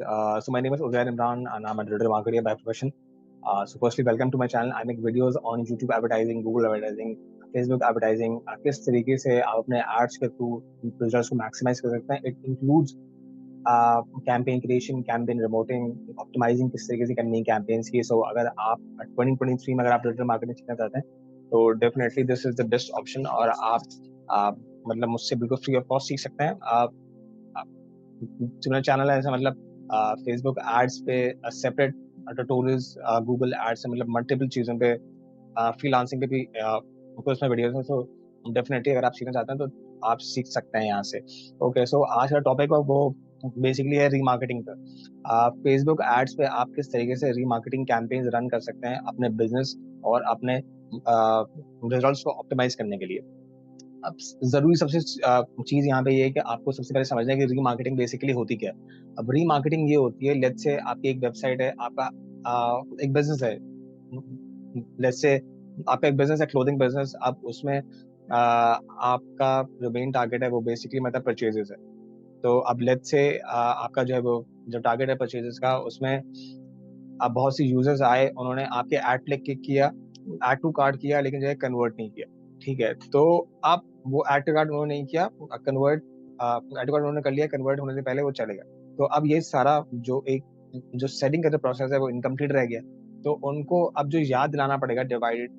So my name is Uzair Imran and I'm a digital marketer by profession. So firstly, welcome to my channel. I make videos on YouTube advertising, Google advertising, Facebook advertising. किस तरीके से आप अपने ads के through results को maximise कर सकते हैं. It includes campaign creation, campaign reporting, optimizing किस तरीके से करनी है कैंपेन्स की. सो अगर आप 2023 में अगर आप डिजिटल मार्केटिंग सीखना चाहते हैं तो definitely this is the best option. और आप मतलब मुझसे बिल्कुल फ्री ऑफ कॉस्ट सीख सकते हैं. मेरा चैनल है ऐसा मतलब फेसबुक एड्स पे सेपरेट ट्यूटोरियल्स, गूगल एड्स से मतलब मल्टीपल चीज़ों पे, फ्रीलांसिंग पे भी उसमें वीडियोस हैं. सो डेफिनेटली अगर आप सीखना चाहते हैं तो आप सीख सकते हैं यहाँ से. ओके, सो आज का टॉपिक वो बेसिकली है रीमार्केटिंग का. फेसबुक एड्स पे आप किस तरीके से रीमार्केटिंग कैंपेन्स रन कर सकते हैं अपने बिजनेस और अपने रिजल्ट्स को ऑप्टिमाइज करने के लिए. अब जरूरी सबसे चीज यहाँ पे ये है कि आपको सबसे पहले समझना है कि रीमार्केटिंग बेसिकली होती क्या है. अब रीमार्केटिंग ये होती है, लेट्स से आपकी एक वेबसाइट है, आपका एक बिजनेस है. लेट्स से आपका एक बिजनेस है, क्लोथिंग बिजनेस. आप उसमें आपका जो मेन टारगेट है वो बेसिकली मतलब परचेजेस है. तो अब लेट्स से आपका जो है वो जो टारगेट है परचेजेस का, उसमें अब बहुत सी यूजर्स आए, उन्होंने आपके ऐड पे क्लिक किया, ऐड टू कार्ट किया, लेकिन जो है कन्वर्ट नहीं किया. ठीक है, तो आप वो ऐड टू कार्ट उन्होंने नहीं किया, कन्वर्ट ऐड टू कार्ट उन्होंने कर लिया, कन्वर्ट होने से पहले वो चले गए. तो अब ये सारा जो सेटिंग का जो प्रोसेस है वो इनकम्प्लीट रह गया. तो उनको अब जो याद दिलाना पड़ेगा, डिवाइडेड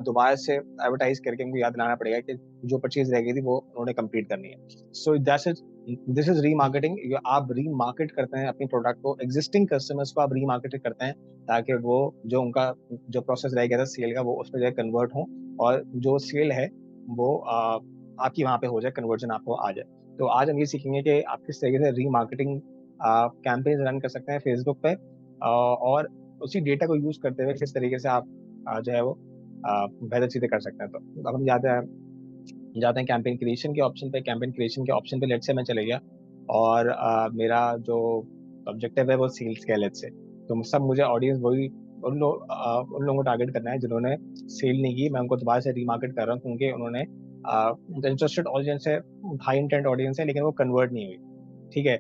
दोबारा से एडवर्टाइज करके उनको याद दिलाना पड़ेगा कि जो परचेज रह गई थी वो उन्होंने कंप्लीट करनी है. So this is remarketing. आप रीमार्केट करते हैं अपनी प्रोडक्ट को, एग्जिस्टिंग कस्टमर्स को आप रीमार्केट करते हैं ताकि वो जो उनका जो प्रोसेस रह गया था सेल का वो उसमें जो है कन्वर्ट हो, और जो सेल है वो आपकी वहाँ पे हो जाए, कन्वर्जन आपको आ जाए. तो आज हम ये सीखेंगे कि आप किस तरीके से रीमार्केटिंग कैंपेन रन कर सकते हैं फेसबुक पे, और उसी डेटा को यूज करते हुए किस तरीके से आप जो है वो बेहतर चीजें कर सकते हैं. तो अब हम जाते हैं कैंपेन क्रिएशन के ऑप्शन पे. कैंपेन क्रिएशन के ऑप्शन पे लेट्स से मैं चले गया और मेरा जो ऑब्जेक्टिव है वो सेल्स का. लेट्स से तो सब मुझे ऑडियंस वही उन लोगों को टारगेट करना है जिन्होंने सेल नहीं की. मैं उनको दोबारा से रीमार्केट कर रहा हूँ क्योंकि उन्होंने इंटरेस्टेड ऑडियंस है, हाई इंटेंट ऑडियंस है, लेकिन वो कन्वर्ट नहीं हुई. ठीक है,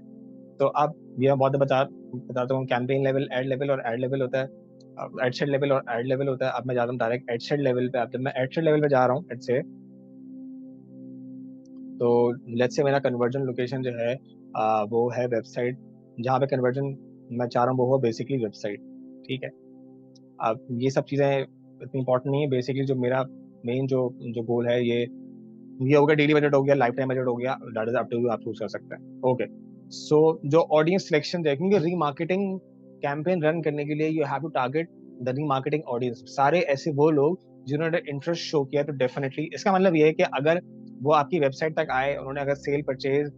तो अब ये बहुत बताता हूँ. कैंपेन लेवल, एड लेवल और एड लेवल होता है, एड सेट लेवल और एड लेवल होता है. अब मैं जाता हूँ डायरेक्ट एड सेट लेवल पे. अब जब मैं एड सेट लेवल पे जा रहा हूँ एड से, तो लेट्स से मेरा कन्वर्जन लोकेशन जो है वो है वेबसाइट. जहाँ पे कन्वर्जन मैं चाह रहा हूँ वो हो बेसिकली वेबसाइट. ठीक है, अब ये सब चीज़ें इतनी इंपॉर्टेंट नहीं है. बेसिकली जो मेरा मेन जो जो गोल है ये हो गया, डेली बजट हो गया, लाइफ टाइम बजट हो गया, that is up to you, आप चूज कर सकते हैं. ओके, सो जो ऑडियंस सिलेक्शन देखेंगे रीमार्केटिंग कैंपेन रन करने के लिए, you have to target the remarketing audience. सारे ऐसे वो लोग जिन्होंने इंटरेस्ट शो किया. तो डेफिनेटली इसका मतलब ये है कि अगर वो आपकी वेबसाइट तक आए, उन्होंने अगर सेल परचेज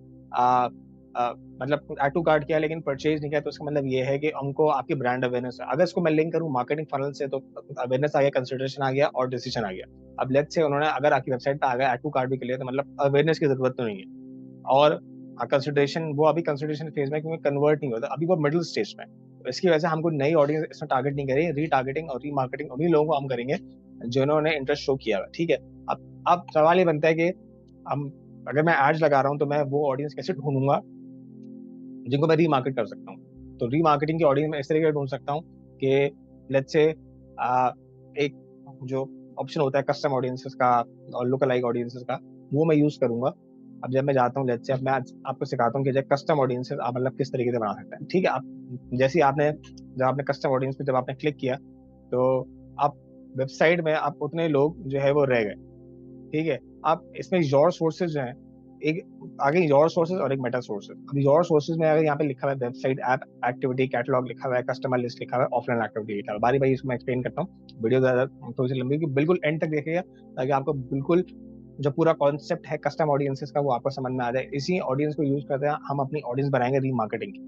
मतलब ऐड टू कार्ट किया लेकिन परचेज नहीं किया, तो उसका मतलब ये है कि उनको आपकी ब्रांड अवेयरनेस है. अगर इसको मैं लिंक करूँ मार्केटिंग फनल से तो अवेयरनेस आ गया, कंसिडरेशन आ गया और डिसीजन आ गया. अब लेट्स से उन्होंने अगर आपकी वेबसाइट पे आ गया, ऐड टू कार्ट भी कर लिया, तो मतलब अवेयरनेस की जरूरत तो नहीं है. और कंसिडरेशन, वो अभी कंसिडरेशन फेज में, क्योंकि कन्वर्ट नहीं होता, अभी वो मिडिल स्टेज में. तो इसकी वजह से हमको नई ऑडियंस इसमें टारगेट नहीं करेंगे. रीटारगेटिंग और रीमार्केटिंग उन्हीं लोगों को हम करेंगे जिन्होंने इंटरेस्ट शो किया है. ठीक है, अब सवाल ये बनता है कि हम अगर मैं एड्स लगा रहा हूँ तो मैं वो ऑडियंस कैसे ढूंढूंगा जिनको मैं रीमार्केट कर सकता हूँ. तो रीमार्केटिंग की ऑडियंस मैं इस तरीके से ढूंढ सकता हूँ कि लेट्स से एक जो ऑप्शन होता है कस्टम ऑडियंसेस का और लोकल लाइक ऑडियंसेस का, वो मैं यूज करूंगा. अब जब मैं जाता हूँ लेट्स से, अब मैं आज आपको सिखाता हूँ कि जब कस्टम ऑडियंसेस आप मतलब किस तरीके से बना सकते हैं. ठीक है, आप जैसे ही जब आपने कस्टम ऑडियंस पे जब आपने क्लिक किया, तो आप वेबसाइट में आप उतने लोग जो है वो रह गए. ठीक है, आप इसमें योर सोर्सेज जो है, एक आगे योर सोर्सेज और एक मेटा सोर्सेज. अब योर सोर्सेज में अगर यहाँ पे लिखा हुआ है वेबसाइट, ऐप, एक्टिविटी, कैटलॉग लिखा हुआ है, कस्टमर लिस्ट लिखा हुआ है, ऑफलाइन एक्टिविटी लिखा हुआ है. बारी बारी इसको मैं एक्सप्लेन करता हूँ, वीडियो ज्यादा थोड़ी सी लंबी, बिल्कुल एंड तक देखिएगा ताकि आपको बिल्कुल जो पूरा कॉन्सेप्ट है कस्टम ऑडियंसेस का वो आपको समझ में आ जाए. इसी ऑडियंस को यूज करते हैं हम अपनी ऑडियंस बनाएंगे रीमार्केटिंग की.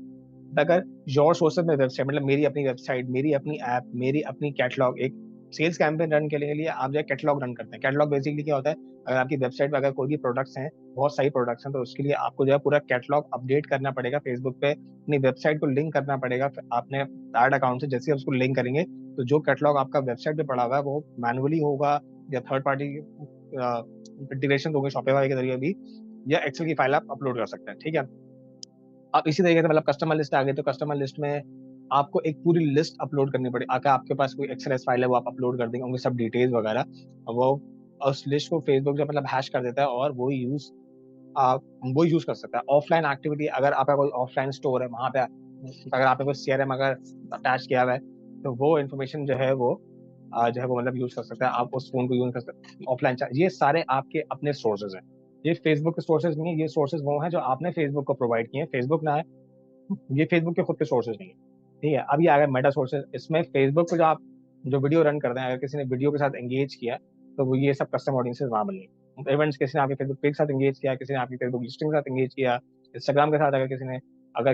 अगर योर सोर्सेज में वेबसाइट मतलब मेरी अपनी वेबसाइट, मेरी अपनी ऐप, मेरी अपनी कैटलॉग, एक सेल्स कैंपेन रन करने के लिए आप जो है कैटलॉग रन करते हैं. कैटलॉग बेसिकली क्या होता है, अगर आपकी वेबसाइट पे अगर कोई भी प्रोडक्ट्स हैं, बहुत सारी प्रोडक्ट्स हैं, तो उसके लिए आपको जो है पूरा कैटलॉग अपडेट करना पड़ेगा. फेसबुक पे अपनी वेबसाइट को लिंक करना पड़ेगा. फिर आपने ऐड अकाउंट से जैसे उसको लिंक करेंगे तो जो कैटलॉग आपका वेबसाइट पे पड़ा हुआ है वो मैनुअली होगा या थर्ड पार्टी इंटीग्रेशन होंगे शॉपिफाई के जरिए भी, या एक्सेल की फाइल आप अपलोड कर सकते हैं. ठीक है, अब इसी तरीके से मतलब कस्टमर लिस्ट आ गई, तो कस्टमर लिस्ट में आपको एक पूरी लिस्ट अपलोड करनी पड़ेगी। अगर आपके पास कोई एक्सएलएस फाइल है वो आप अपलोड कर देंगे, उनके सब डिटेल्स वगैरह, वो उस लिस्ट को फेसबुक जो मतलब हैश कर देता है और वो यूज कर सकता है। ऑफलाइन एक्टिविटी, अगर आपका कोई ऑफलाइन स्टोर है वहां पे अगर आपने कोई सीआरएम अगर अटैच किया हुआ है, तो वो इन्फॉर्मेशन जो है वो जो है वो मतलब यूज कर सकता है, आप उस फोन को यूज कर सकते हैं ऑफलाइन। ये सारे आपके अपने सोर्सेज हैं, ये फेसबुक के सोर्सेज नहीं है, ये सोर्सेज वो हैं जो आपने फेसबुक को प्रोवाइड किए हैं। फेसबुक ना है, ये फेसबुक के खुद के सोर्सेज नहीं है। ठीक है, अब ये आ गया मेटा सोर्सेज। इसमें फेसबुक को जो आप जो वीडियो रन करते हैं, अगर किसी ने वीडियो के साथ एंगेज किया तो वो ये सब कस्टम ऑडियंसेस वहां बनेंगे। इवेंट्स, किसी ने आपके फेसबुक पेज के साथ एंगेज किया, किसी ने आपकी फेसबुक लिस्टिंग के साथ एंगेज किया, इंस्टाग्राम के साथ अगर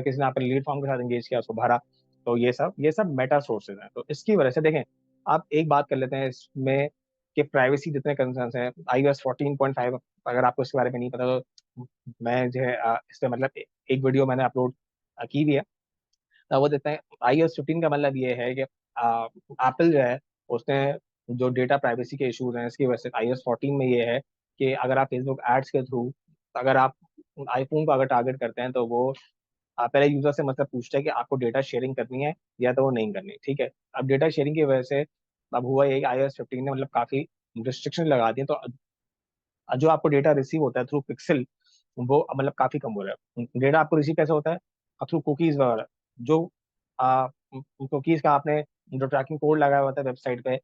किसी ने आपके लीड फॉर्म के साथ एंगेज किया, उसको भरा, तो ये सब मेटा सोर्सेज हैं। तो इसकी वजह से देखें, आप एक बात कर लेते हैं इसमें कि प्राइवेसी जितने कंसर्न्स हैं, iOS 14.5, अगर आपको इसके बारे में नहीं पता तो मैं जो है इस पे मतलब एक वीडियो मैंने अपलोड की भी है। वो देते हैं iOS 15 का मतलब ये है कि एप्पल जो है उसने जो डेटा प्राइवेसी के इश्यूज हैं इसकी वजह से iOS 14 में ये है कि अगर आप फेसबुक एड्स के थ्रू, अगर आप आईफोन को अगर टारगेट करते हैं, तो वो पहले यूजर से मतलब पूछता है कि आपको डेटा शेयरिंग करनी है या तो वो नहीं करनी। ठीक है, अब डेटा शेयरिंग की वजह से अब हुआ ये कि iOS 15 ने मतलब काफी रिस्ट्रिक्शन लगा दी है, तो जो आपको डेटा रिसीव होता है थ्रू पिक्सल, वो मतलब काफी कम हो रहा है। डेटा आपको रिसीव कैसे होता है? थ्रू कुकीज वगैरह, जो कुकीज का आपने जो ट्रैकिंग कोड लगाया होता है वेबसाइट पे,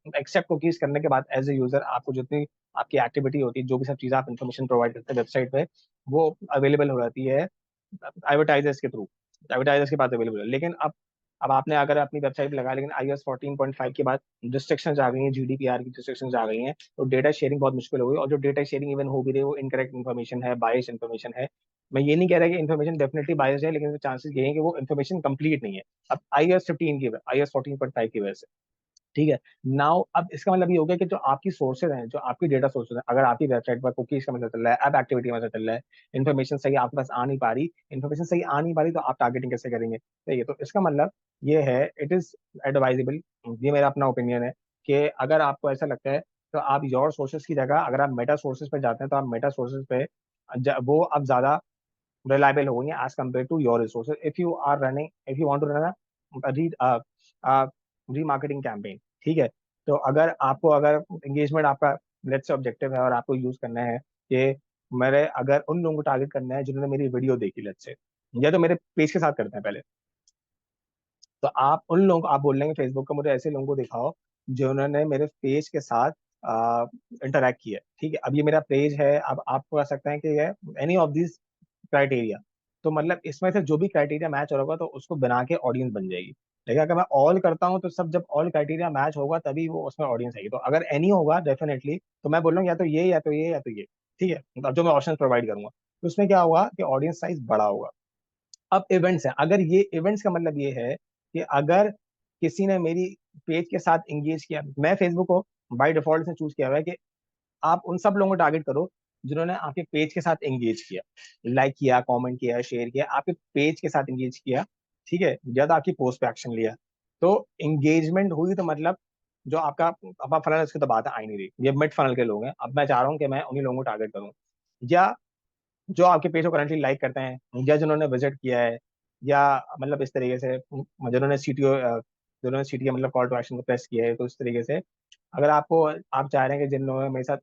एक्सेप्ट कुकीज करने के बाद एज ए यूजर आपको जितनी आपकी एक्टिविटी होती है, जो भी सब चीजें आप इन्फॉर्मेशन प्रोवाइड करते हैं वेबसाइट पे, वो अवेलेबल हो जाती है एडवर्टाइजर्स के थ्रू। एडवर्टाइजर्स के पास अवेलेबल है। लेकिन अब आपने अगर अपनी वेबसाइट पे लगा, लेकिन iOS 14.5 के बाद रिस्ट्रिक्शंस आ गई हैं, जीडीपीआर की रिस्ट्रिक्शंस आ गई हैं, तो डेटा शेयरिंग बहुत मुश्किल हो गई। और जो डेटा शेयरिंग इवन हो भी रही है वो इनकरेक्ट इन्फॉर्मेशन है, बायस इन्फॉर्मेशन है। मैं ये नहीं कह रहा कि इन्फॉर्मेशन डेफिनेटली बायस है, लेकिन चांसेस ये है कि वो इन्फॉर्मेशन कंप्लीट नहीं है। अब iOS 14.5 की वजह से, ठीक है। नाउ अब इसका मतलब ये हो गया कि जो आपकी सोर्सेज हैं, जो आपकी डेटा सोर्सेज हैं, अगर आपकी वेबसाइट पर कुकीज का मतलब चल रहा है, ऐप एक्टिविटी का मतलब चल रहा है, इन्फॉर्मेशन सही आपके पास आ नहीं पा रही, इन्फॉर्मेशन सही आ नहीं पा रही, तो आप टारगेटिंग कैसे करेंगे? सही है, तो इसका मतलब ये है, इट इज एडवाइजेबल, ये मेरा अपना ओपिनियन है, कि अगर आपको ऐसा लगता है तो आप योर सोर्सेज की जगह अगर आप मेटा सोर्सेज पे जाते हैं, तो आप मेटा सोर्सेज पे वो अब ज्यादा reliable होंगे as compare to your resources. If you want to run remarketing campaign, ठीक है। तो अगर एंगेजमेंट आपका लेट्स से ऑब्जेक्टिव है और आपको यूज करना है कि मेरे अगर उन लोगों को टारगेट करना है जिन्होंने मेरी वीडियो देखी लेट्स से, या तो मेरे पेज के साथ करते हैं पहले, तो आप उन लोगों को आप बोल लेंगे फेसबुक का मुझे ऐसे लोगों को दिखाओ जिन्होंने मेरे पेज के साथ इंटरेक्ट किया। ठीक है, अब ये मेरा पेज है, अब आप कह सकते हैं कि ये एनी ऑफ दिस क्राइटेरिया, तो मतलब इसमें से जो भी क्राइटेरिया मैच होगा तो उसको बना के ऑडियंस बन जाएगी। लेकिन अगर मैं ऑल करता हूँ तो सब जब ऑल क्राइटेरिया मैच होगा तभी वो उसमें ऑडियंस आएगी। तो अगर एनी होगा डेफिनेटली, तो मैं बोल रहा हूँ या तो ये या तो ये या तो ये। ठीक है, अब जो मैं ऑप्शन प्रोवाइड करूंगा, तो उसमें क्या होगा कि ऑडियंस साइज बड़ा होगा। अब इवेंट्स है, अगर ये इवेंट्स का मतलब ये है कि अगर किसी ने मेरी पेज के साथ एंगेज किया, मैं फेसबुक को बाय डिफॉल्ट से चूज किया हुआ है कि आप उन सब लोगों को टारगेट करो जिन्होंने आपके पेज के साथ एंगेज किया, लाइक किया, कमेंट किया, शेयर किया, आपके पेज के साथ एंगेज किया। ठीक है, या तो आपकी पोस्ट पे एक्शन लिया, तो एंगेजमेंट हुई, तो मतलब जो आपका अपना फनल, इसकी तो बात आ ही नहीं रही, ये मिड फनल के लोग हैं। अब मैं चाह रहा हूँ कि मैं उन्हीं लोगों को टारगेट करूँ, या जो आपके पेज को करंटली लाइक करते हैं, या जिन्होंने विजिट किया है, या मतलब इस तरीके से जिन्होंने सीटीओ मतलब कॉल टू एक्शन को प्रेस किया है। तो इस तरीके से अगर आप चाह रहे हैं कि जिन लोगों ने मेरे साथ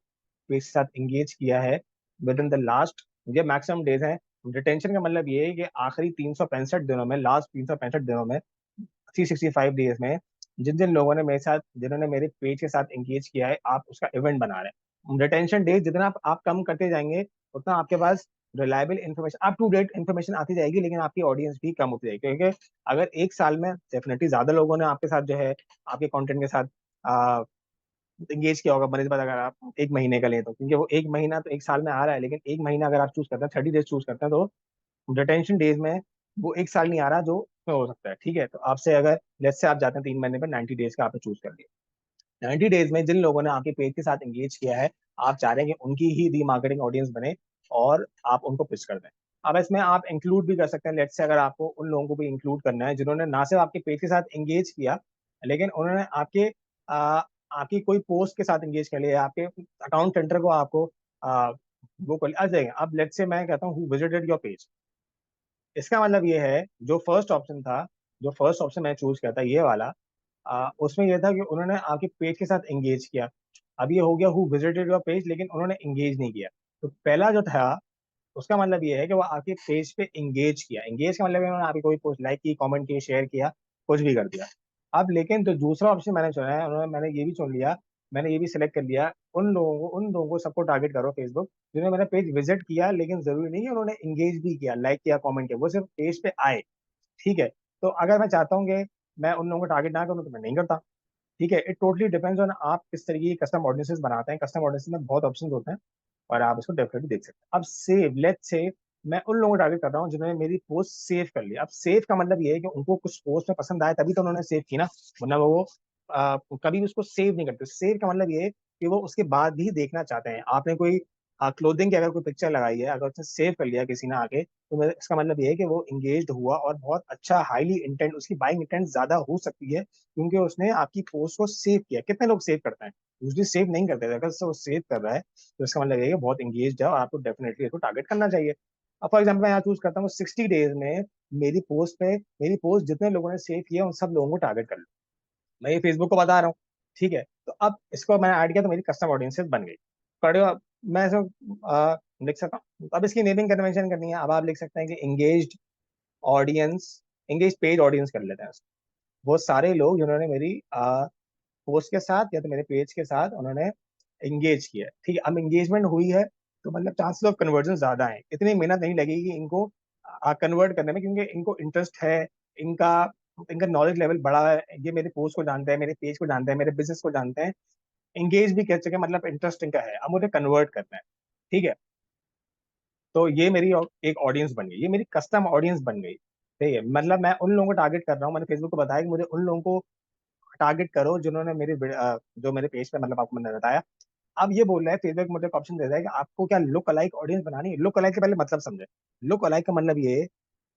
पेज के साथ एंगेज किया है विद इन द लास्ट, ये मैक्सिमम डेज है, रिटेंशन का मतलब ये है कि आखिरी 365 दिनों में, लास्ट 365 दिनों में, 365 डेज में, जिन जिन लोगों ने मेरे साथ जिन्होंने मेरे पेज के साथ एंगेज किया है, आप उसका इवेंट बना रहे हैं। रिटेंशन डेज जितना आप कम करते जाएंगे, उतना आपके पास reliable information, up to date information आती जाएगी, लेकिन आपकी ऑडियंस भी कम होती जाएगी। क्योंकि अगर एक साल में डेफिनेटली ज्यादा लोगों ने आपके साथ जो है आपके कंटेंट के साथ एंगेज किया होगा बनस्पत, अगर आप एक महीने का लें तो, क्योंकि वो एक महीना तो एक साल में आ रहा है, लेकिन एक महीना अगर आप चूज करते हैं, 30 डेज चूज करते हैं, तो रिटेंशन डेज में वो एक साल नहीं आ रहा, जो उसमें हो सकता है। ठीक है, तो आपसे अगर लेट्स से आप जाते हैं 3 महीने पर, 90 डेज का आपने चूज कर लिया, 90 डेज में जिन लोगों ने आपके पेज के साथ एंगेज किया है, आप चाह रहे हैं कि उनकी ही रीमार्केटिंग ऑडियंस बने और आप उनको पिच कर दें। अब इसमें आप इंक्लूड भी कर सकते हैं, लेट्स से अगर आपको उन लोगों को भी इंक्लूड करना है जिन्होंने ना सिर्फ आपके पेज के साथ एंगेज किया, लेकिन उन्होंने आ, आपकी कोई पोस्ट के साथ एंगेज कर लिया, आपके अकाउंट सेंटर को आपको आ, वो कर आ जाएगा। अब लेट्स से मैं कहता हूँ हु विजिटेड योर पेज, इसका मतलब ये है, जो फर्स्ट ऑप्शन मैंने चूज किया था ये वाला, उसमें यह था कि उन्होंने आपके पेज के साथ एंगेज किया। अब ये हो गया हु विजिटेड योर पेज, लेकिन उन्होंने एंगेज नहीं किया। तो पहला जो था उसका मतलब ये है कि वो आपके पेज पे एंगेज किया। एंगेज का मतलब है उन्होंने आपकी कोई पोस्ट लाइक की, कमेंट की, शेयर किया, कुछ भी कर दिया। अब लेकिन जो दूसरा ऑप्शन मैंने चुना है, उन्होंने मैंने ये भी चुन लिया, मैंने ये भी सिलेक्ट कर लिया, उन लोगों को सबको टारगेट करो फेसबुक, जिन्होंने मेरा पेज विजिट किया, लेकिन जरूरी नहीं है उन्होंने एंगेज भी किया, लाइक किया, कमेंट किया, वो सिर्फ पेज पे आए। ठीक है। तो अगर मैं चाहता हूँ कि मैं उन लोगों को टारगेट ना करूँ तो मैं नहीं करता। ठीक है। इट टोटली डिपेंड्स ऑन आप किस तरीके की कस्टम ऑडियंसेस बनाते हैं। कस्टम ऑडियंसेस में बहुत ऑप्शंस होते हैं और आप इसको डेफिनेटली देख सकते हैं। अब सेव, लेट्स से मैं उन लोगों को टारगेट कर रहा हूँ जिन्होंने मेरी पोस्ट सेव कर ली। अब सेव का मतलब ये है कि उनको कुछ पोस्ट में पसंद आया तभी तो उन्होंने सेव की ना, वरना वो कभी भी उसको सेव नहीं करते। सेव का मतलब ये है कि वो उसके बाद भी देखना चाहते हैं। आपने कोई क्लोथिंग की अगर कोई पिक्चर लगाई है, अगर उसने सेव कर लिया किसी ने आके, तो इसका मतलब ये है कि वो इंगेज हुआ और बहुत अच्छा, हाईली इंटेंट, उसकी बाइंग इंटेंट ज्यादा हो सकती है क्योंकि उसने आपकी पोस्ट को सेव किया। कितने लोग सेव करते हैं? यूजली सेव नहीं करते। अगर वो सेव कर रहा है तो इसका मतलब ये है कि बहुत इंगेज है और आपको डेफिनेटली इसको टारगेट करना चाहिए। अब फॉर एग्जाम्पल मैं यहाँ चूज करता हूँ 60 डेज में मेरी पोस्ट जितने लोगों ने सेव किया उन सब लोगों को टारगेट कर लो। मैं ये फेसबुक को बता रहा हूँ। ठीक है। तो अब इसको मैंने ऐड किया तो मेरी कस्टम ऑडियंसेस बन गई। पढ़ो अब, मैं इसको लिख सकता हूँ। अब इसकी नेमिंग कन्वेंशन करनी है। अब आप लिख सकते हैं कि ऑडियंस एंगेज पेज ऑडियंस कर लेते हैं इसको। वो सारे लोग जिन्होंने मेरी पोस्ट के साथ या तो मेरे पेज के साथ उन्होंने एंगेज किया है। ठीक है। अब एंगेजमेंट हुई है तो मतलब चांसेस ऑफ कन्वर्जन ज्यादा है। इतनी मेहनत नहीं लगेगी इनको कन्वर्ट करने में, क्योंकि इनको इंटरेस्ट है, इनका इनका नॉलेज लेवल बड़ा है, ये मेरे पोस्ट को जानते हैं, मेरे पेज को जानते हैं, मेरे बिजनेस को जानते हैं, एंगेज भी कर चुके हैं, मतलब इंटरेस्ट इनका है। अब मुझे कन्वर्ट करना है। ठीक है। तो ये मेरी एक ऑडियंस बन गई, ये मेरी कस्टम ऑडियंस बन गई। ठीक है। मतलब मैं उन लोगों को टारगेट कर रहा हूँ। मैंने फेसबुक को बताया कि मुझे उन लोगों को टारगेट करो जिन्होंने जो मेरे पेज पे, मतलब आपको मैंने बताया। अब ये बोल रहा है फेसबुक, मुझे एक ऑप्शन दे रहा है कि आपको क्या लुक अलाइक ऑडियंस बनानी है। लुक अलाइक के पहले मतलब समझे। लुक अलाइक का मतलब ये है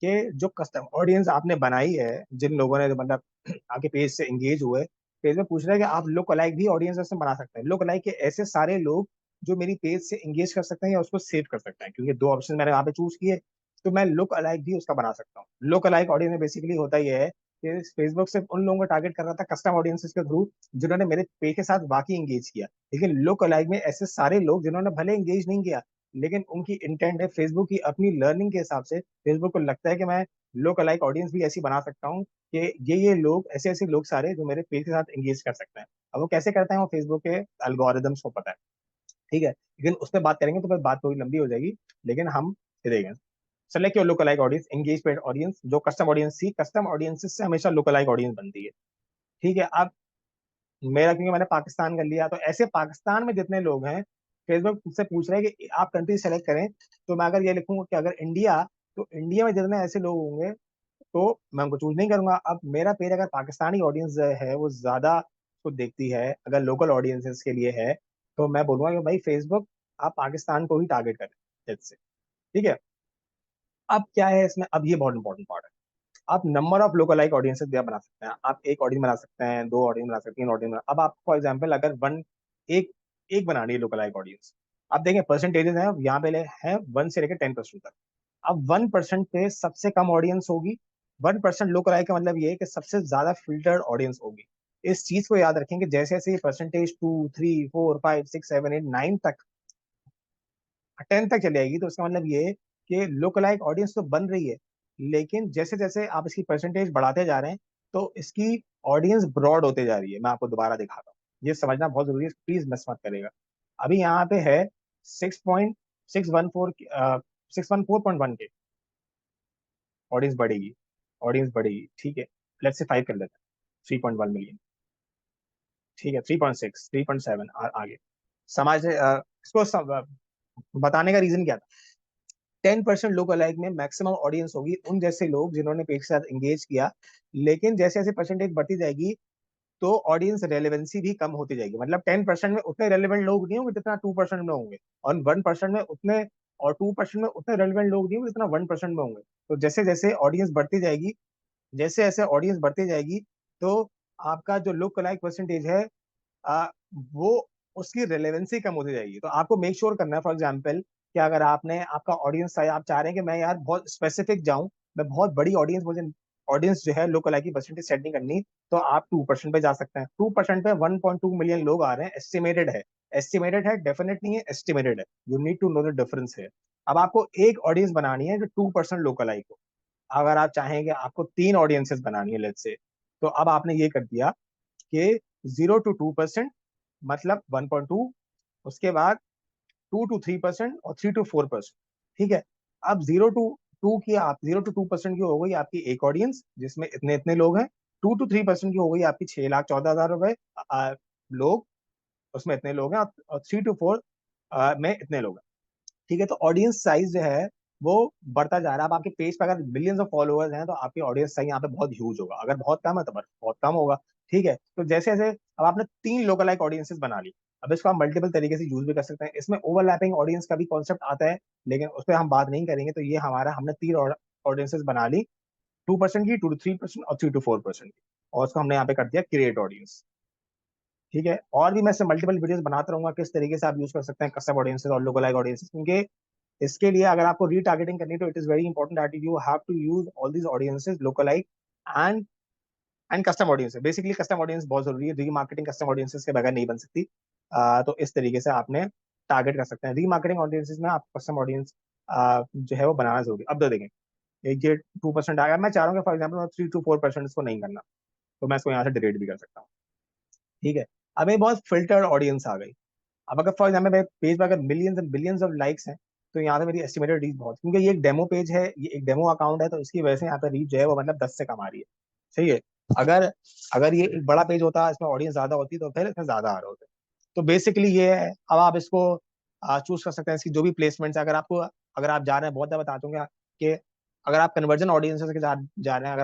कि जो कस्टम ऑडियंस आपने बनाई है, जिन लोगों ने मतलब आपके पेज से एंगेज हुए, फेसबुक पूछ रहा है कि आप लुक अलाइक भी ऑडियंस से बना सकते हैं। लुक अलाइक के ऐसे सारे लोग जो मेरी पेज से एंगेज कर सकते हैं या उसको सेव कर सकते हैं, क्योंकि दो ऑप्शन मैंने वहां पे चूज किए, तो मैं लुक अलाइक भी उसका बना सकता हूँ। लुक अलाइक ऑडियंस में बेसिकली होता ही है कि फेसबुक सिर्फ उन लोगों को टारगेट कर रहा था कस्टम ऑडियंसेस के थ्रू जिन्होंने मेरे पेज के साथ वाकई एंगेज किया। लेकिन लुक अलाइक में ऐसे सारे लोग जिन्होंने भले एंगेज नहीं किया, लेकिन उनकी इंटेंट है, फेसबुक की अपनी लर्निंग के हिसाब से फेसबुक को लगता है कि मैं लुक अलाइक ऑडियंस भी ऐसी बना सकता हूँ कि ये लोग, ऐसे ऐसे लोग सारे जो मेरे पेज के साथ एंगेज कर सकते हैं। अब वो कैसे करते हैं, वो फेसबुक के एल्गोरिदम्स को पता है। ठीक है। लेकिन उस पर बात करेंगे तो फिर बात थोड़ी लंबी हो जाएगी। लेकिन हम देखेंगे। Select your look alike audience, engagement audience, जो कस्टम ऑडियंस थी, कस्टम ऑडियंसेस से हमेशा लुक अलाइक ऑडियंस बनती है। ठीक है। अब मेरा, क्योंकि मैंने पाकिस्तान कर लिया, तो ऐसे पाकिस्तान में जितने लोग हैं, फेसबुक से पूछ रहे हैं कि आप कंट्री सेलेक्ट करें। तो मैं अगर ये लिखूंगा कि अगर इंडिया, तो इंडिया में जितने ऐसे लोग होंगे तो मैं उनको चूज नहीं करूंगा। अब मेरा पेज अगर पाकिस्तानी ऑडियंस है वो ज्यादा उसको देखती है, अगर लोकल ऑडियंसेस के लिए है, तो मैं बोलूंगा कि भाई फेसबुक आप पाकिस्तान को ही टारगेट करें जैसे। ठीक है। अब क्या है इसमें, अब ये बहुत इंपॉर्टेंट पार्ट है। आप number of local like audiences भी आप बना सकते हैं। आप एक ऑडियंस बना सकते हैं, दो ऑडियंस बना सकते हैं, तीन ऑडियंस अब आप फॉर एग्जाम्पल अगर एक एक बनानी है लोकल लाइक ऑडियंस, आप देखें परसेंटेजेस हैं यहाँ पे हैं 1 से लेकर 10% तक। अब 1% पे सबसे कम ऑडियंस होगी। 1% लोकल आई का मतलब ये है कि सबसे ज्यादा फिल्टर्ड ऑडियंस होगी। इस चीज को याद रखें कि जैसे जैसे ये परसेंटेज 2, 3, 4, 5, 6, 7, 8, 9 तक, 10 तक चली जाएगी, तो उसका मतलब ये है कि लोकलाइक ऑडियंस तो बन रही है, लेकिन जैसे जैसे आप इसकी परसेंटेज बढ़ाते जा रहे हैं तो इसकी ऑडियंस ब्रॉड होते जा रही है। मैं आपको दोबारा दिखाता हूँ, ये समझना बहुत जरूरी है, प्लीज मिस मत करेगा। अभी यहाँ पे है 6.614, 614.1 के ऑडियंस बढ़ेगी। ठीक है। लेट्स से 5 कर लेते हैं, 3.1 मिलियन। ठीक है। 3.6, 3.7 आगे समाज इसको बताने का रीजन क्या था। 10% लोग अलाइक में मैक्सिमम ऑडियंस होगी उन जैसे लोग जिन्होंने पेज के साथ एंगेज किया, लेकिन जैसे जैसे परसेंटेज बढ़ती जाएगी तो ऑडियंस रेलेवेंसी भी कम होती जाएगी। मतलब 10% में उतने रेलेवेंट लोग नहीं होंगे जितना 2% में होंगे, और 1% में उतने, और 2% में उतने रेलेवेंट लोग नहीं होंगे जितना 1% में होंगे। तो जैसे जैसे ऑडियंस बढ़ती जाएगी, जैसे जैसे ऑडियंस बढ़ती जाएगी, तो आपका जो लुक अलाइक परसेंटेज है, आ, वो उसकी रेलेवेंसी कम होती जाएगी। तो आपको मेक श्योर करना है, फॉर एग्जाम्पल कि अगर आपने आपका ऑडियंस है, आप चाह रहे हैं कि मैं यार बहुत स्पेसिफिक जाऊं, मैं बहुत बड़ी ऑडियंस जो है लोकल आई की परसेंटेज सेट नहीं करनी, तो आप 2% पे जा सकते हैं। 2% पे 1.2 मिलियन लोग आ रहे हैं, एस्टिमेटेड है, डेफिनेट नहीं है, एस्टिमेटेड है। You need to know the difference है। अब आपको एक ऑडियंस बनानी है जो 2% लोकल आई को, अगर आप चाहेंगे आपको 3 ऑडियंसेस बनानी है लेट्स से, तो अब आपने ये कर दिया कि 0 to 2%, मतलब 1.2, उसके बाद 2 to 3% और 3 to 4%। ठीक है। अब 0 to 2 की हो गई आपकी एक ऑडियंस जिसमें इतने इतने लोग हैं। 2 to 3% की हो गई आपकी 6,14,000 रुपए लोग, उसमें इतने लोग हैं। और 3 to 4 में इतने लोग हैं। ठीक है। तो ऑडियंस साइज जो है वो बढ़ता जा रहा है। अब आपके पेज पर अगर मिलियंस ऑफ फॉलोअर्स हैं तो आपकी ऑडियंस साइज यहाँ पे बहुत ह्यूज होगा, अगर बहुत कम है तो बहुत कम होगा। ठीक है। तो जैसे जैसे अब आपने 3 लोकल लाइक ऑडियंसेस बना ली, अब इसको आप मल्टीपल तरीके से यूज भी कर सकते हैं। इसमें ओवरलैपिंग ऑडियंस का भी कॉन्सेप्ट आता है, लेकिन उस पर हम बात नहीं करेंगे। तो ये हमारा, हमने 3 ऑडियंसेस बना ली, 2% की, 2 to 3% और 3 to 4% की, और उसको हमने यहाँ पे कर दिया क्रिएट ऑडियंस। ठीक है। और भी मैं इससे मल्टीपल वीडियोस बनाता रहूंगा किस तरीके से आप यूज कर सकते हैं कस्टम ऑडियंसेस और लोकल लाइक ऑडियंसेस, क्योंकि इसके लिए अगर आपको रीटारगेटिंग करनी है तो it is very important that you have to use all these audiences, localise and custom audiences. Basically custom audience बहुत जरूरी है, रीमार्केटिंग कस्टम ऑडियंसेस के बगैर नहीं बन सकती। तो इस तरीके से आपने टारगेट कर सकते हैं रीमार्केटिंग ऑडियंसेस में। आप कस्टम ऑडियंस जो है वो बनाना जरूरी है। अब तो देखें, एक ये 2% आ गया, मैं चाह रहा हूँ कि फॉर एग्जाम्पल 3 to 4% इसको नहीं करना, तो मैं इसको यहाँ से डिलीट भी कर सकता हूँ। ठीक है। अब ये बहुत फिल्टर्ड ऑडियंस आ गई। अब अगर फॉर एग्जाम्पल मेरे पेज पर अगर millions and billions of likes हैं, तो यहाँ पे मेरी एस्टिमेटेड रीच बहुत, क्योंकि ये एक डेमो पेज है, ये एक डेमो अकाउंट है, तो इसकी वजह से यहाँ पे रीच जो है वो मतलब 10 से कम आ रही है। सही है। अगर अगर ये एक बड़ा पेज होता, इसमें ऑडियंस ज्यादा होती, तो फिर इसमें ज्यादा आ रहे होते। तो बेसिकली ये है। अब आप इसको चूज कर सकते हैं, इसकी जो भी प्लेसमेंट्स है। अगर आप जा रहे हैं, बहुत बार बता दूंगा कि अगर आप कन्वर्जन ऑडियंसेस के साथ जा रहे हैं,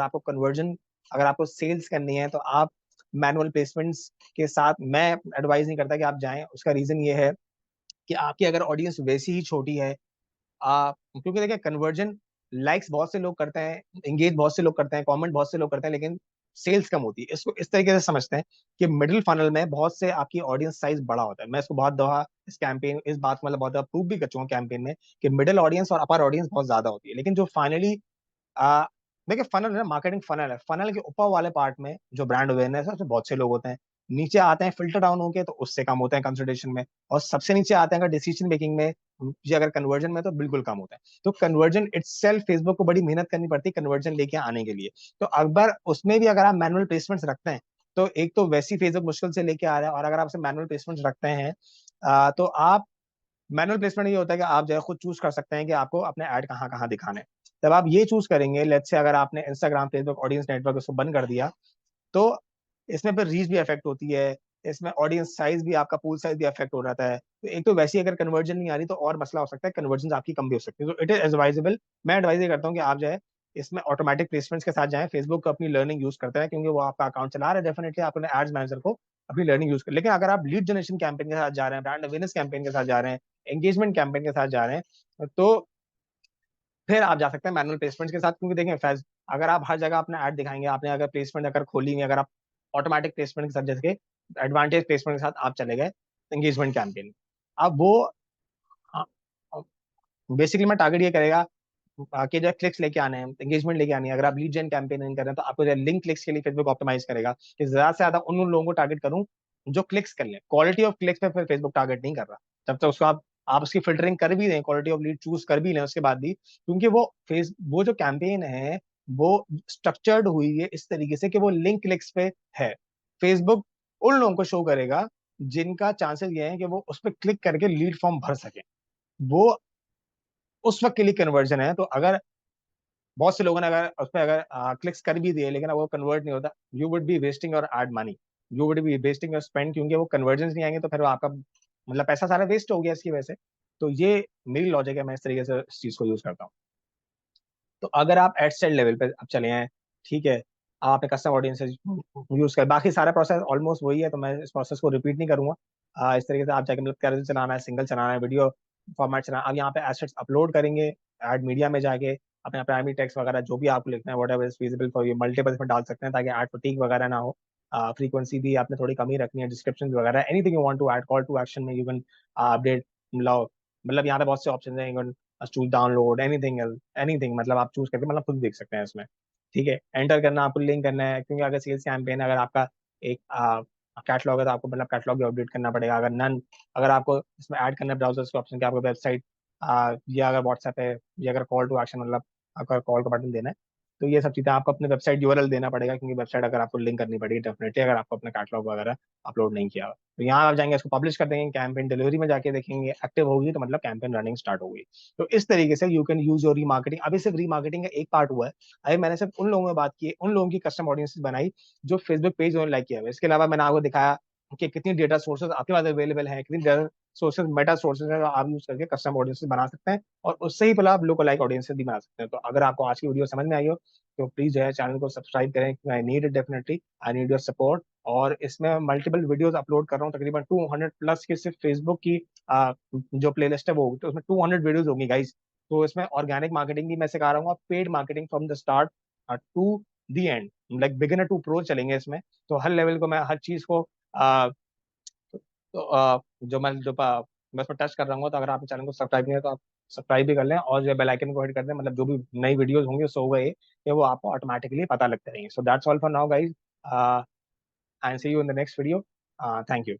अगर आपको सेल्स करनी है, तो आप मैनुअल प्लेसमेंट्स के साथ मैं एडवाइज नहीं करता कि आप जाएं। उसका रीजन ये है कि आपकी अगर ऑडियंस वैसी ही छोटी है, क्योंकि देखिए कन्वर्जन, लाइक्स बहुत से लोग करते हैं, एंगेज बहुत से लोग करते हैं, कमेंट बहुत से लोग करते हैं, लेकिन सेल्स कम होती है। इसको इस तरीके से समझते हैं कि मिडिल फनल में बहुत से आपकी ऑडियंस साइज बड़ा होता है। मैं इसको बहुत दफा इस बात मतलब बहुत दफा प्रूव भी कर चुका हूँ कैंपेन में, कि मिडिल ऑडियंस और अपर ऑडियंस बहुत ज्यादा होती है, लेकिन जो फाइनली आ, देखिए फनल है, मार्केटिंग फनल है, फनल के ऊपर वाले पार्ट में जो ब्रांड अवेयरनेस है उसमें बहुत से लोग होते हैं। नीचे आते हैं फिल्टर डाउन होके, तो उससे कम होते हैं कंसल्टेशन में। और सबसे नीचे आते हैं अगर डिसीजन मेकिंग में, ये अगर कन्वर्जन में, तो बिल्कुल कम होता है। तो कन्वर्जन इटसेल्फ फेसबुक को बड़ी मेहनत करनी पड़ती है कन्वर्जन लेके आने के लिए। तो अकबर उसमें भी अगर आप मैनुअल प्लेसमेंट्स रखते हैं, तो एक तो वैसी फेसबुक मुश्किल से लेके आ रहा है, और अगर आप मैनुअल प्लेसमेंट्स रखते हैं, तो आप मैनुअल प्लेसमेंट ये होता है कि आप जो है खुद चूज कर सकते हैं कि आपको अपने ऐड कहाँ कहाँ दिखाने हैं। जब आप ये चूज करेंगे, लेट्स से अगर आपने इंस्टाग्राम, फेसबुक ऑडियंस नेटवर्क उसको बंद कर दिया, तो इसमें फिर रीच भी अफेक्ट होती है, इसमें ऑडियंस साइज भी, आपका पूल साइज भी अफेक्ट हो जाता है। तो एक तो वैसी अगर कन्वर्जन नहीं आ रही, तो और मसला हो सकता है, कन्वर्जन आपकी कम भी हो सकती है। तो इट इज एडवाइजेबल, मैं एडवाइज ये करता हूँ कि आप जो है इसमें ऑटोमेटिक प्लेसमेंट्स के साथ जाएं। फेसबुक को अपनी लर्निंग यूज करता है, क्योंकि वो आपका अकाउंट चला रहा है, डेफिनेटली आप अपने एड्स मैनेजर को अपनी लर्निंग यूज कर। लेकिन अगर आप लीड जनरेशन कैंपेन के साथ जा रहे हैं, ब्रांड अवेयरनेस कैंपेन के साथ जा रहे हैं, एंगेजमेंट कैंपेन के साथ जा रहे हैं, तो फिर आप जा सकते हैं मैनुअल प्लेसमेंट के साथ। क्योंकि देखें फैज, अगर आप हर जगह अपना ऐड दिखाएंगे, आपने अगर प्लेसमेंट अगर खोली नहीं, अगर आप ऑटोमेटिक प्लेसमेंट के साथ, जैसे कि एडवांटेज प्लेसमेंट के साथ आप चले गए एंगेजमेंट कैंपेन, अब वो बेसिकली मैं टारगेट ये करेगा कि जो क्लिक्स लेके आने हैं, एंगेजमेंट लेके आनी है। अगर आप लीड जेन कैंपेन कर रहे हैं, तो आपको जो लिंक क्लिक्स के लिए फेसबुक ऑप्टिमाइज करेगा कि ज्यादा से ज्यादा उन लोगों को टारगेट करूं जो क्लिक्स कर लें। क्वालिटी ऑफ क्लिक्स पे फिर फेसबुक टारगेट नहीं कर रहा, जब तक उसको आप उसकी फिल्टरिंग कर भी दें, क्वालिटी ऑफ लीड चूज कर भी लें उसके बाद भी, क्योंकि वो जो कैंपेन है वो स्ट्रक्चर्ड हुई है इस तरीके से कि वो लिंक क्लिक्स पे है। फेसबुक उन लोगों को शो करेगा जिनका चांसेस ये है कि वो उस पर क्लिक करके लीड फॉर्म भर सके, वो उस वक्त के लिए कन्वर्जन है। तो अगर बहुत से लोगों ने अगर उस पर अगर क्लिक्स कर भी दिए, लेकिन वो कन्वर्ट नहीं होता, you would be wasting your add money, you would be wasting your spend, क्योंकि वो कन्वर्जन नहीं आएंगे, तो फिर वो आपका मतलब पैसा सारा वेस्ट हो गया इसकी वजह से। तो ये मेरी लॉजिक है, मैं इस तरीके से इस चीज को यूज करता हूँ। तो अगर आप एड सेट लेवल पे अब चले हैं, ठीक है, आपने कस्टम ऑडियंस यूज कर, बाकी सारा प्रोसेस ऑलमोस्ट वही है, तो मैं इस प्रोसेस को रिपीट नहीं करूंगा। इस तरीके से आप जाके मतलब कैरोसेल चलाना है, सिंगल चलाना है, वीडियो फॉर्मेट चलाना। अब यहाँ पे एसेट्स अपलोड करेंगे एड मीडिया में जाके, अपना प्राइमरी टेक्स्ट वगैरह जो भी आपको लिखना है, what ever is feasible for you, multiple में डाल सकते हैं ताकि एड फटीग वगैरह ना हो। फ्रीक्वेंसी भी आपने थोड़ी कमी रखनी है, डिस्क्रिप्शन वगैरह, anything you want to add, call to action में यू कैन अपडेट, मतलब यहाँ पे बहुत से ऑप्शन है, चूज डाउनलोड एनीथिंग एनीथिंग, मतलब आप चूज करके मतलब खुद देख सकते हैं इसमें। ठीक है, एंटर करना, आपको लिंक करना है, क्योंकि अगर सेल्स कैंपेन अगर आपका एक कैटलॉग है तो आपको मतलब कैटलॉग भी अपडेट करना पड़ेगा। अगर नन, अगर आपको इसमें ऐड करना है ब्राउजर्स के ऑप्शन, कि आपको वेबसाइट या अगर व्हाट्सएप है, या अगर कॉल टू एक्शन मतलब अगर कॉल का बटन देना है, तो ये सब चीज़ें आपको अपने वेबसाइट यूआरएल देना पड़ेगा, क्योंकि वेबसाइट अगर आपको लिंक करनी पड़ेगी डेफिनेटली, अगर आपको अपना कैटलॉग वगैरह अपलोड नहीं किया हुआ। तो यहाँ आप जाएंगे, इसको पब्लिश कर देंगे, कैंपेन डिलीवरी में जाके देखेंगे एक्टिव होगी, तो मतलब कैंपेन रनिंग स्टार्ट हो गई। तो इस तरीके से you can use your remarketing. अभी सिर्फ रीमार्केटिंग का एक पार्ट हुआ है। अभी मैंने सिर्फ उन लोगों में बात की है, उन लोगों की कस्टम ऑडियंस बनाई जो फेसबुक पेज उन्होंने लाइक किया हुआ है। इसके अलावा मैंने आपको दिखाया कि कितनी डेटा सोर्सेज आपके पास अवेलेबल है, कितनी डेटा सोर्सेज मेटा सोर्सेज है, आप यूज करके कस्टम ऑडियंसेस बना सकते हैं, और उससे ही पहले आप लोको लाइक ऑडियंसेस भी बना सकते हैं। तो अगर आपको आज की वीडियो समझ में आई हो, तो प्लीज जो है चैनल को सब्सक्राइब करें, I need it definitely, I need your support. और इसमें मल्टीपल वीडियोस अपलोड कर रहा हूँ, तकरीबन 200 प्लस की सिर्फ फेसबुक की जो प्लेलिस्ट है वो होगी, तो उसमें 200 वीडियोस होंगी गाइस। तो इसमें ऑर्गेनिक मार्केटिंग भी मैं सिखा रहा हूँ, paid marketing from the start to the end, like beginner to pro चलेंगे इसमें। तो हर लेवल को मैं हर चीज को तो मैं उसमें टच कर रहा हूँ। तो अगर आप चैनल को सब्सक्राइब नहीं है तो आप सब्सक्राइब भी कर लें, और जो बेल आइकन को हिट कर दें, मतलब जो भी नई वीडियोस होंगी सो गए कि वो आपको ऑटोमेटिकली पता लगते रहेंगे। So that's all for now guys, and see you in the next video. Thank you.